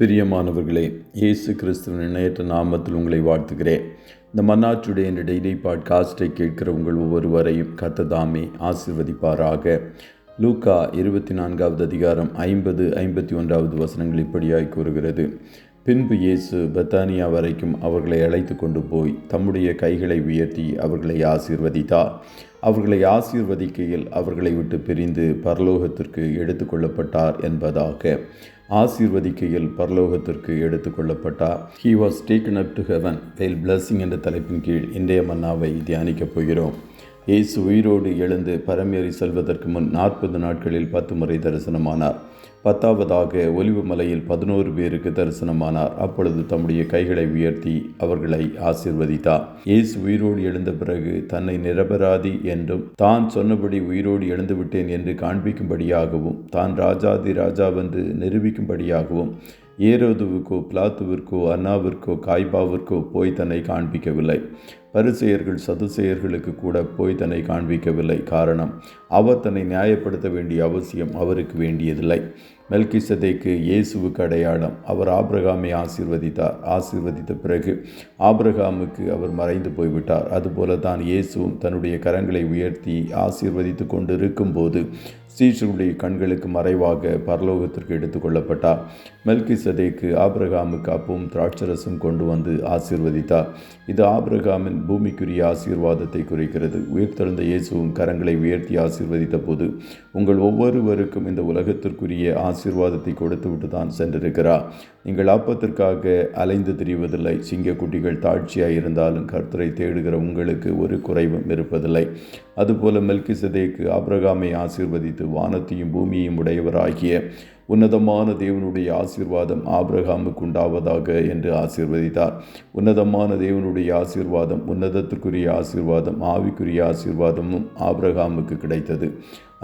பிரியமானவர்களே, இயேசு கிறிஸ்துவின் இணையற்ற நாமத்தில் உங்களை வாழ்த்துகிறேன். இந்த மன்னாச்சுடைய என்ற டெய்லி பாட்காஸ்டை கேட்கிற உங்கள் ஒவ்வொருவரையும் கர்த்தர் தாமே ஆசீர்வதிப்பாராக. லூக்கா 24வது அதிகாரம் 50-51 வசனங்கள் இப்படியாய் கூறுகிறது. பின்பு இயேசு பெத்தானியா வரைக்கும் அவர்களை அழைத்து கொண்டு போய் தம்முடைய கைகளை உயர்த்தி அவர்களை ஆசீர்வதித்தார். அவர்களை ஆசீர்வதிக்கையில் அவர்களை விட்டு பிரிந்து பரலோகத்திற்கு எடுத்து கொள்ளப்பட்டார் என்பதாக. ஆசீர்வதிக்கையில் பரலோகத்திற்கு எடுத்து கொள்ளப்பட்டார். He was taken up to heaven while blessing என்ற தலைப்பின் கீழ் இன்றைய மன்னாவை தியானிக்கப் போகிறோம். இயேசு உயிரோடு எழுந்து பரமேறி செல்வதற்கு முன் 40 நாட்களில் 10 முறை தரிசனமானார். 10வதாக ஒலிவு மலையில் 11 பேருக்கு தரிசனமானார். அப்பொழுது தம்முடைய கைகளை உயர்த்தி அவர்களை ஆசீர்வதித்தார். இயேசு உயிரோடு எழுந்த பிறகு தன்னை நிரபராதி என்றும் தான் சொன்னபடி உயிரோடு எழுந்து விட்டேன் என்று காண்பிக்கும்படியாகவும் தான் ராஜாதி ராஜாவென்று நிரூபிக்கும்படியாகவும் ஏரோதுவுக்கோ பிலாத்துவிற்கோ அன்னாவிற்கோ காய்பாவிற்கோ போய் தன்னை காண்பிக்கவில்லை. பரிசேயர்கள் சதுசேயர்களுக்கு கூட போய் தன்னை காண்பிக்கவில்லை. காரணம், அவர் தன்னை நியாயப்படுத்த வேண்டிய அவசியம் அவருக்கு வேண்டியதில்லை. மெல்கிசேதேக்கு இயேசுவுக்கு அடையாளம். அவர் ஆபிரகாமை ஆசீர்வதித்தார். ஆசீர்வதித்த பிறகு ஆபிரகாமுக்கு அவர் மறைந்து போய்விட்டார். அதுபோல தான் இயேசுவும் தன்னுடைய கரங்களை உயர்த்தி ஆசீர்வதித்து கொண்டு இருக்கும்போது சீஷருடைய கண்களுக்கு மறைவாக பரலோகத்திற்கு எடுத்து கொள்ளப்பட்டார். மெல்கிசேதேக்கு ஆபிரகாமுக்கு அப்பவும் திராட்சரசம் கொண்டு வந்து ஆசீர்வதித்தார். இது ஆபிரகாமின் பூமிக்குரிய ஆசீர்வாதத்தை குறிக்கிறது. உயிர்த்தெழுந்த இயேசுவும் கரங்களை உயர்த்தி ஆசீர்வதித்த போது உங்கள் ஒவ்வொருவருக்கும் இந்த உலகத்திற்குரிய ஆசீர்வாதத்தை கொடுத்து விட்டு தான் சென்றிருக்கிறார். நீங்கள் ஆப்பத்திற்காக அலைந்து திரிவதில்லை. சிங்கக்குட்டிகள் தாழ்ச்சியாக இருந்தாலும் கர்த்தரை தேடுகிற உங்களுக்கு ஒரு குறைவும் இருப்பதில்லை. அதுபோல மெல்கிசேதேக்கு ஆபிரகாமை ஆசீர்வதித்து வானத்தையும் பூமியையும் உடையவராகிய உன்னதமான தேவனுடைய ஆசீர்வாதம் ஆபிரகாமுக்கு உண்டாவதாக என்று ஆசீர்வதித்தார். உன்னதமான தேவனுடைய ஆசீர்வாதம், உன்னதத்திற்குரிய ஆசீர்வாதம், ஆவிக்குரிய ஆசீர்வாதமும் ஆபிரகாமுக்கு கிடைத்தது.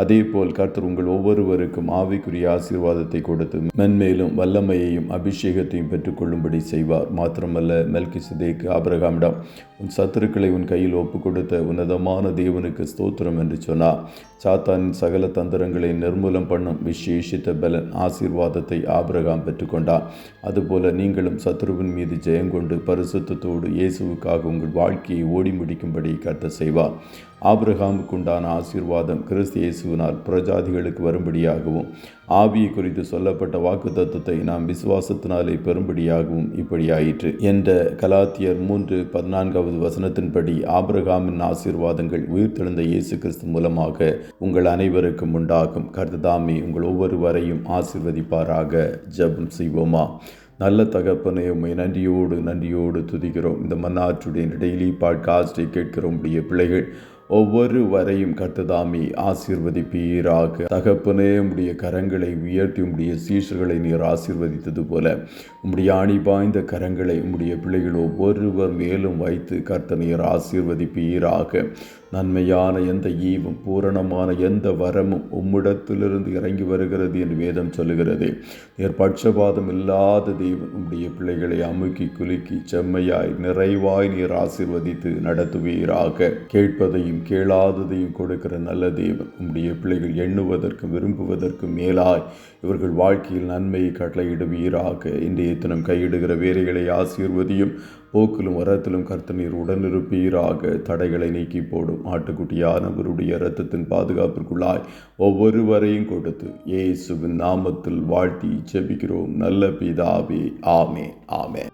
அதேபோல் கர்த்தர் உங்கள் ஒவ்வொருவருக்கும் ஆவிக்குரிய ஆசீர்வாதத்தை கொடுத்து மென்மேலும் வல்லமையையும் அபிஷேகத்தையும் பெற்றுக்கொள்ளும்படி செய்வார். மாத்திரமல்ல, மெல்கிசேதேக்கு ஆபிரகாமிடம் உன் சத்துருக்களை உன் கையில் ஒப்பு கொடுத்த உன்னதமான தேவனுக்கு ஸ்தோத்திரம் என்று சொன்னார். சாத்தானின் சகல தந்திரங்களை நிர்மூலம் பண்ணும் விசேஷித்த பலன் ஆசீர்வாதத்தை ஆபிரகாம் பெற்றுக்கொண்டார். அதுபோல நீங்களும் சத்துருவின் மீது ஜெயங்கொண்டு பரிசுத்தத்தோடு இயேசுவுக்காக உங்கள் வாழ்க்கையை ஓடி முடிக்கும்படி கர்த்தர் செய்வார். ஆபிரகாமுக்கு உண்டான ஆசீர்வாதம் கிறிஸ்து இயேசுவினால் புறஜாதிகளுக்கு வரும்படியாகவும் ஆவியை குறித்து சொல்லப்பட்ட வாக்கு தத்துவத்தை நாம் விசுவாசத்தினாலே பெறும்படியாகவும் இப்படியாயிற்று என்ற கலாத்தியர் 3:14 வசனத்தின்படி ஆபிரகாமின் ஆசீர்வாதங்கள் உயிர்த்தெழுந்த இயேசு கிறிஸ்து மூலமாக உங்கள் அனைவருக்கும் உண்டாகும். கர்த்தர் தாமே உங்கள் ஒவ்வொருவரையும் ஆசீர்வதிப்பாராக. ஜெபம் செய்வோமா. நல்ல தகப்பனே, உம்மை நன்றியோடு துதிக்கிறோம். இந்த மன்னாச்சுடைய டெய்லி பாட்காஸ்டை கேட்கிற உம்முடைய பிள்ளைகள் ஒவ்வொருவரையும் கர்த்தர் தாமே ஆசீர்வதிப்பீராக. தகப்பனே, உம்முடைய கரங்களை உயர்த்தி உம்முடைய சீஷர்களை நீர் ஆசீர்வதித்தது போல உம்முடைய ஆணி பாய்ந்த கரங்களை உம்முடைய பிள்ளைகள் ஒவ்வொருவர் மேலும் வைத்து கர்த்தர் நீர் ஆசீர்வதிப்பீராக. நன்மையான எந்த ஈவும் பூரணமான எந்த வரமும் உம்மிடத்திலிருந்து இறங்கி வருகிறது என்று வேதம் சொல்லுகிறது. நீர் பட்சபாதம் இல்லாத தேவன். உம்முடைய பிள்ளைகளை அமுக்கி குலுக்கி செம்மையாய் நிறைவாய் நீர் ஆசீர்வதித்து நடத்துவீராக. கேட்பதையும் கேளாததையும் கொடுக்கிற நல்ல தேவன். உம்முடைய பிள்ளைகள் எண்ணுவதற்கும் விரும்புவதற்கும் மேலாய் இவர்கள் வாழ்க்கையில் நன்மையை கட்டளையிடுவீராக. இன்றைய தினம் கையிடுகிற வேலைகளை ஆசீர்வதியும். போக்கிலும் வரத்திலும் கர்த்தர் நீர் உடனிருப்பீராக. தடைகளை நீக்கி போடும் ஆட்டுக்குட்டியானவருடைய இரத்தத்தின் பாதுகாப்பிற்குள்ளாய் ஒவ்வொருவரையும் கொடுத்து இயேசுவின் நாமத்தில் வாழ்த்தி ஜெபிக்கிறோம் நல்ல பிதாவே. ஆமென்.